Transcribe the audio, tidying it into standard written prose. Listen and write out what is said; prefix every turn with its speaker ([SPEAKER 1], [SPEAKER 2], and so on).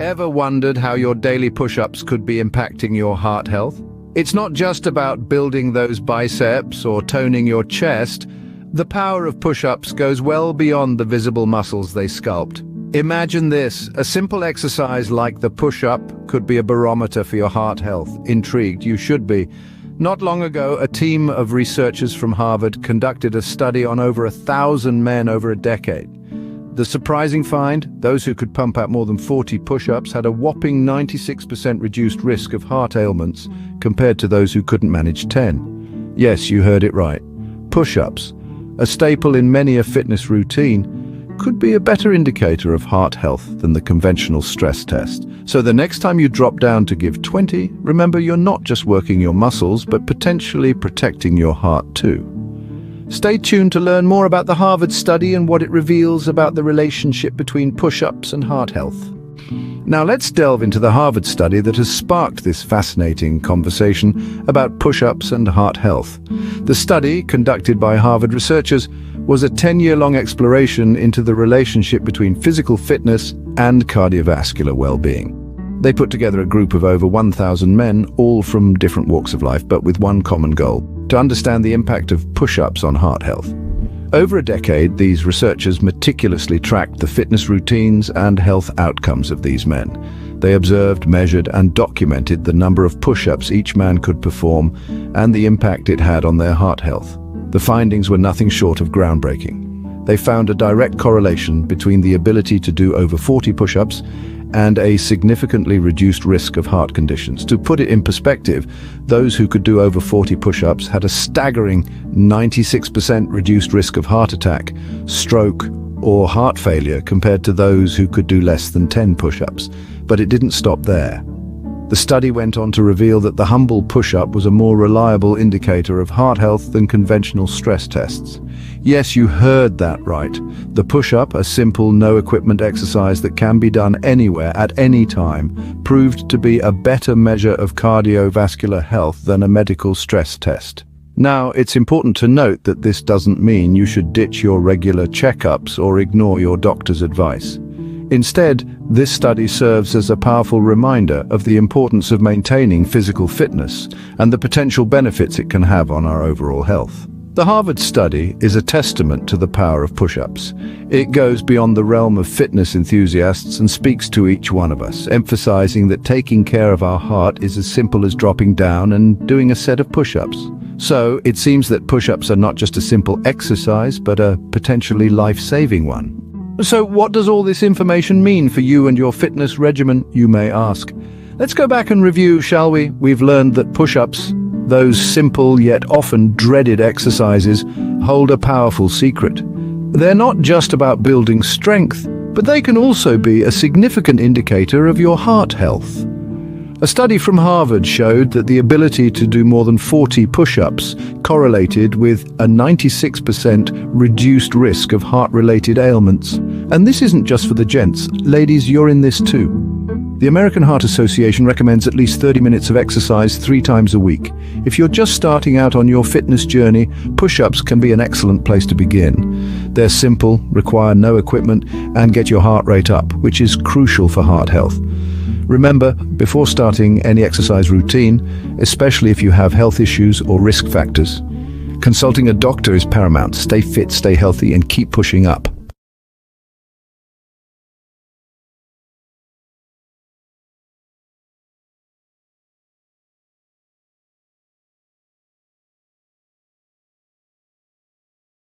[SPEAKER 1] Ever wondered how your daily push-ups could be impacting your heart health? It's not just about building those biceps or toning your chest. The power of push-ups goes well beyond the visible muscles they sculpt. Imagine this, a simple exercise like the push-up could be a barometer for your heart health. Intrigued? You should be. Not long ago, a team of researchers from Harvard conducted a study on over 1,000 men over a decade. The surprising find, those who could pump out more than 40 push-ups had a whopping 96% reduced risk of heart ailments compared to those who couldn't manage 10. Yes, you heard it right. Push-ups, a staple in many a fitness routine, could be a better indicator of heart health than the conventional stress test. So the next time you drop down to give 20, remember you're not just working your muscles, but potentially protecting your heart too. Stay tuned to learn more about the Harvard study and what it reveals about the relationship between push-ups and heart health. Now let's delve into the Harvard study that has sparked this fascinating conversation about push-ups and heart health. The study, conducted by Harvard researchers, was a 10-year-long exploration into the relationship between physical fitness and cardiovascular well-being. They put together a group of over 1,000 men, all from different walks of life, but with one common goal: to understand the impact of push-ups on heart health. Over a decade, these researchers meticulously tracked the fitness routines and health outcomes of these men. They observed, measured, and documented the number of push-ups each man could perform and the impact it had on their heart health. The findings were nothing short of groundbreaking. They found a direct correlation between the ability to do over 40 push-ups and a significantly reduced risk of heart conditions. To put it in perspective, those who could do over 40 push-ups had a staggering 96% reduced risk of heart attack, stroke, or heart failure compared to those who could do less than 10 push-ups. But it didn't stop there. The study went on to reveal that the humble push-up was a more reliable indicator of heart health than conventional stress tests. Yes, you heard that right. The push-up, a simple, no-equipment exercise that can be done anywhere, at any time, proved to be a better measure of cardiovascular health than a medical stress test. Now, it's important to note that this doesn't mean you should ditch your regular checkups or ignore your doctor's advice. Instead, this study serves as a powerful reminder of the importance of maintaining physical fitness and the potential benefits it can have on our overall health. The Harvard study is a testament to the power of push-ups. It goes beyond the realm of fitness enthusiasts and speaks to each one of us, emphasizing that taking care of our heart is as simple as dropping down and doing a set of push-ups. So, it seems that push-ups are not just a simple exercise, but a potentially life-saving one. So what does all this information mean for you and your fitness regimen, you may ask? Let's go back and review, shall we? We've learned that push-ups, those simple yet often dreaded exercises, hold a powerful secret. They're not just about building strength, but they can also be a significant indicator of your heart health. A study from Harvard showed that the ability to do more than 40 push-ups correlated with a 96% reduced risk of heart-related ailments. And this isn't just for the gents. Ladies, you're in this too. The American Heart Association recommends at least 30 minutes of exercise 3 times a week. If you're just starting out on your fitness journey, push-ups can be an excellent place to begin. They're simple, require no equipment, and get your heart rate up, which is crucial for heart health. Remember, before starting any exercise routine, especially if you have health issues or risk factors, consulting a doctor is paramount. Stay fit, stay healthy, and keep pushing up.